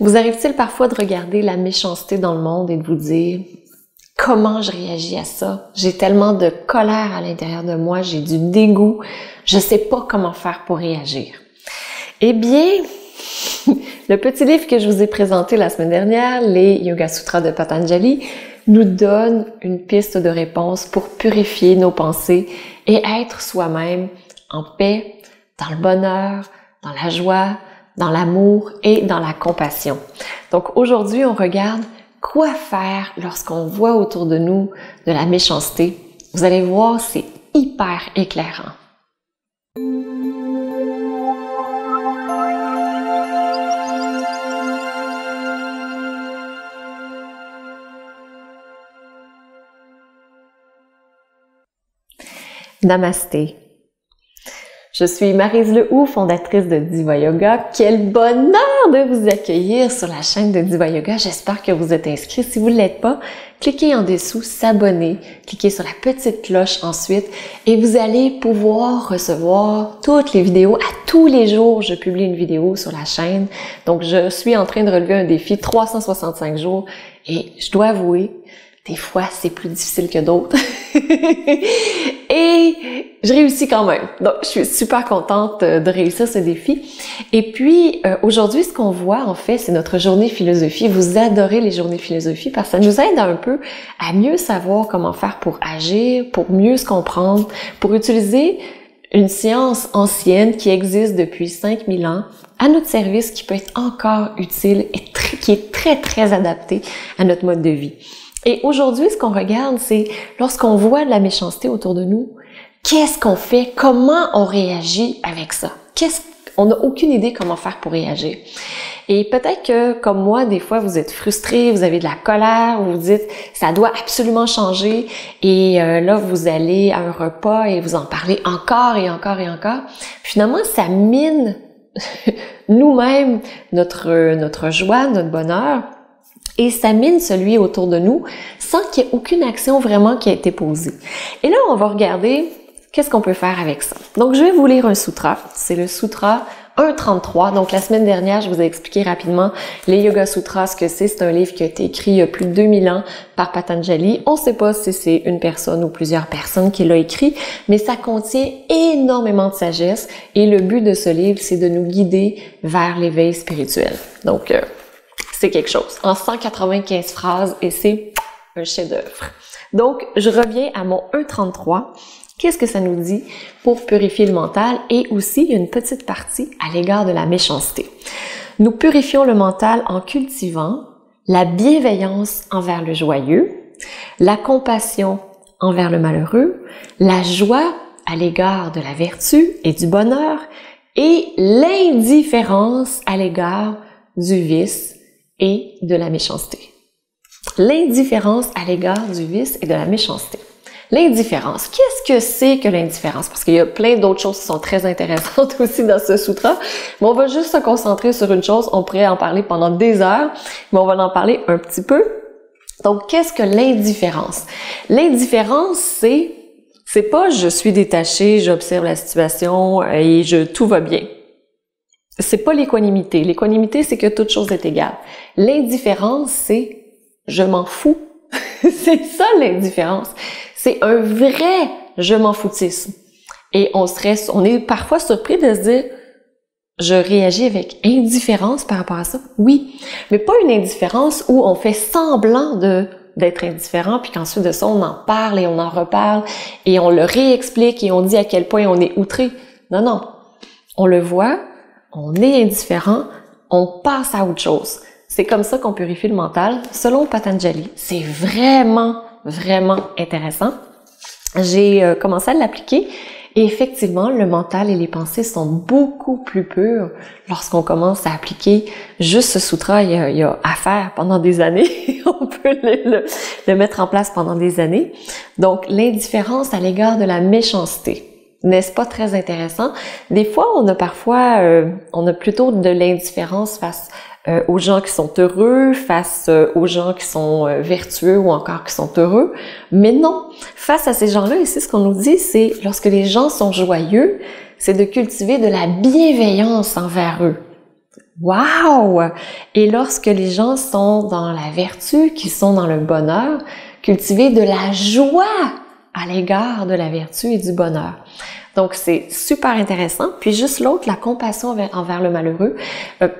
Vous arrive-t-il parfois de regarder la méchanceté dans le monde et de vous dire « Comment je réagis à ça? J'ai tellement de colère à l'intérieur de moi, j'ai du dégoût, je sais pas comment faire pour réagir. » Eh bien, le petit livre que je vous ai présenté la semaine dernière, les Yoga Sutras de Patanjali, nous donne une piste de réponse pour purifier nos pensées et être soi-même en paix, dans le bonheur, dans la joie, dans l'amour et dans la compassion. Donc aujourd'hui, on regarde quoi faire lorsqu'on voit autour de nous de la méchanceté. Vous allez voir, c'est hyper éclairant. Namasté. Je suis Maryse Lehoux, fondatrice de Diva Yoga. Quel bonheur de vous accueillir sur la chaîne de Diva Yoga. J'espère que vous êtes inscrits. Si vous ne l'êtes pas, cliquez en dessous, s'abonner, cliquez sur la petite cloche ensuite et vous allez pouvoir recevoir toutes les vidéos. À tous les jours, je publie une vidéo sur la chaîne. Donc, je suis en train de relever un défi 365 jours et je dois avouer, des fois, c'est plus difficile que d'autres. Et je réussis quand même. Donc, je suis super contente de réussir ce défi. Et puis, aujourd'hui, ce qu'on voit, en fait, c'est notre journée philosophie. Vous adorez les journées philosophie parce que ça nous aide un peu à mieux savoir comment faire pour agir, pour mieux se comprendre, pour utiliser une science ancienne qui existe depuis 5000 ans à notre service, qui peut être encore utile et qui est très, très adapté à notre mode de vie. Et aujourd'hui, ce qu'on regarde, c'est lorsqu'on voit de la méchanceté autour de nous, qu'est-ce qu'on fait? Comment on réagit avec ça? On n'a aucune idée comment faire pour réagir. Et peut-être que, comme moi, des fois, vous êtes frustré, vous avez de la colère, vous vous dites « ça doit absolument changer » et là, vous allez à un repas et vous en parlez encore et encore et encore. Finalement, ça mine nous-mêmes notre joie, notre bonheur. Et ça mine celui autour de nous sans qu'il y ait aucune action vraiment qui a été posée. Et là, on va regarder qu'est-ce qu'on peut faire avec ça. Donc, je vais vous lire un sutra. C'est le sutra 1.33. Donc, la semaine dernière, je vous ai expliqué rapidement les Yoga Sutras, ce que c'est. C'est un livre qui a été écrit il y a plus de 2000 ans par Patanjali. On ne sait pas si c'est une personne ou plusieurs personnes qui l'a écrit, mais ça contient énormément de sagesse. Et le but de ce livre, c'est de nous guider vers l'éveil spirituel. Donc, c'est quelque chose, en 195 phrases et c'est un chef-d'œuvre. Donc, je reviens à mon 1.33. Qu'est-ce que ça nous dit pour purifier le mental? Et aussi, il y a une petite partie à l'égard de la méchanceté. Nous purifions le mental en cultivant la bienveillance envers le joyeux, la compassion envers le malheureux, la joie à l'égard de la vertu et du bonheur et l'indifférence à l'égard du vice et de la méchanceté. L'indifférence à l'égard du vice et de la méchanceté. L'indifférence. Qu'est-ce que c'est que l'indifférence? Parce qu'il y a plein d'autres choses qui sont très intéressantes aussi dans ce sutra, mais on va juste se concentrer sur une chose. On pourrait en parler pendant des heures, mais on va en parler un petit peu. Donc, qu'est-ce que l'indifférence? L'indifférence, c'est pas je suis détaché, j'observe la situation et tout va bien. C'est pas l'équanimité. L'équanimité, c'est que toute chose est égale. L'indifférence, c'est je m'en fous. C'est ça l'indifférence. C'est un vrai je m'en foutisme. Et on est parfois surpris de se dire je réagis avec indifférence par rapport à ça. Oui, mais pas une indifférence où on fait semblant d'être indifférent, puis qu'ensuite de ça, on en parle et on en reparle et on le réexplique et on dit à quel point on est outré. Non, non. On le voit, on est indifférent, on passe à autre chose. C'est comme ça qu'on purifie le mental, selon Patanjali. C'est vraiment, vraiment intéressant. J'ai commencé à l'appliquer et effectivement, le mental et les pensées sont beaucoup plus purs lorsqu'on commence à appliquer juste ce sutra. Il y a à faire pendant des années. On peut le mettre en place pendant des années. Donc, l'indifférence à l'égard de la méchanceté. N'est-ce pas très intéressant? Des fois, on a plutôt de l'indifférence face aux gens qui sont heureux, face aux gens qui sont vertueux ou encore qui sont heureux. Mais non, face à ces gens-là, ici, ce qu'on nous dit, c'est lorsque les gens sont joyeux, c'est de cultiver de la bienveillance envers eux. Wow! Et lorsque les gens sont dans la vertu, qu'ils sont dans le bonheur, cultiver de la joie à l'égard de la vertu et du bonheur. Donc, c'est super intéressant. Puis juste l'autre, la compassion envers le malheureux.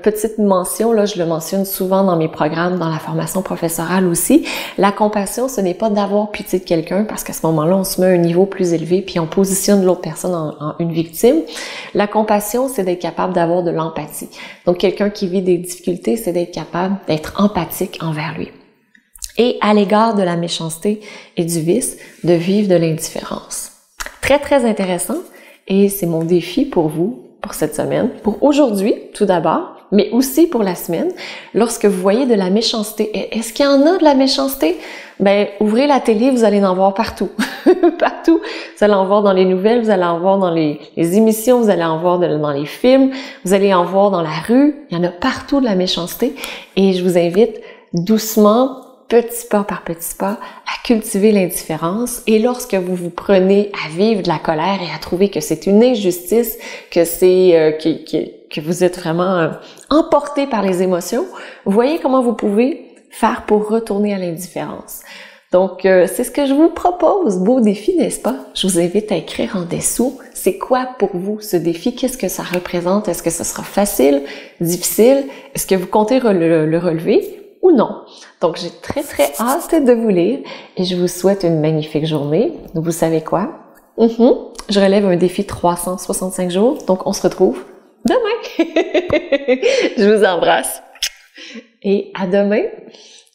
Petite mention, là, je le mentionne souvent dans mes programmes, dans la formation professorale aussi. La compassion, ce n'est pas d'avoir pitié de quelqu'un, parce qu'à ce moment-là, on se met à un niveau plus élevé, puis on positionne l'autre personne en une victime. La compassion, c'est d'être capable d'avoir de l'empathie. Donc, quelqu'un qui vit des difficultés, c'est d'être capable d'être empathique envers lui. Et à l'égard de la méchanceté et du vice, de vivre de l'indifférence. Très, très intéressant, et c'est mon défi pour vous, pour cette semaine, pour aujourd'hui, tout d'abord, mais aussi pour la semaine. Lorsque vous voyez de la méchanceté, est-ce qu'il y en a de la méchanceté? Ben, ouvrez la télé, vous allez en voir partout. Partout. Vous allez en voir dans les nouvelles, vous allez en voir dans les émissions, vous allez en voir dans les films, vous allez en voir dans la rue. Il y en a partout de la méchanceté, et je vous invite doucement, petit pas par petit pas, à cultiver l'indifférence. Et lorsque vous vous prenez à vivre de la colère et à trouver que c'est une injustice, que c'est que vous êtes vraiment emporté par les émotions, voyez comment vous pouvez faire pour retourner à l'indifférence. Donc, c'est ce que je vous propose. Beau défi, n'est-ce pas? Je vous invite à écrire en dessous. C'est quoi pour vous ce défi? Qu'est-ce que ça représente? Est-ce que ce sera facile, difficile? Est-ce que vous comptez le relever ou non? Donc, j'ai très, très hâte de vous lire et je vous souhaite une magnifique journée. Vous savez quoi? Je relève un défi 365 jours, donc on se retrouve demain. Je vous embrasse. Et à demain,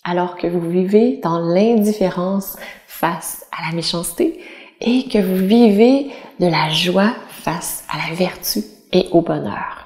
alors que vous vivez dans l'indifférence face à la méchanceté et que vous vivez de la joie face à la vertu et au bonheur.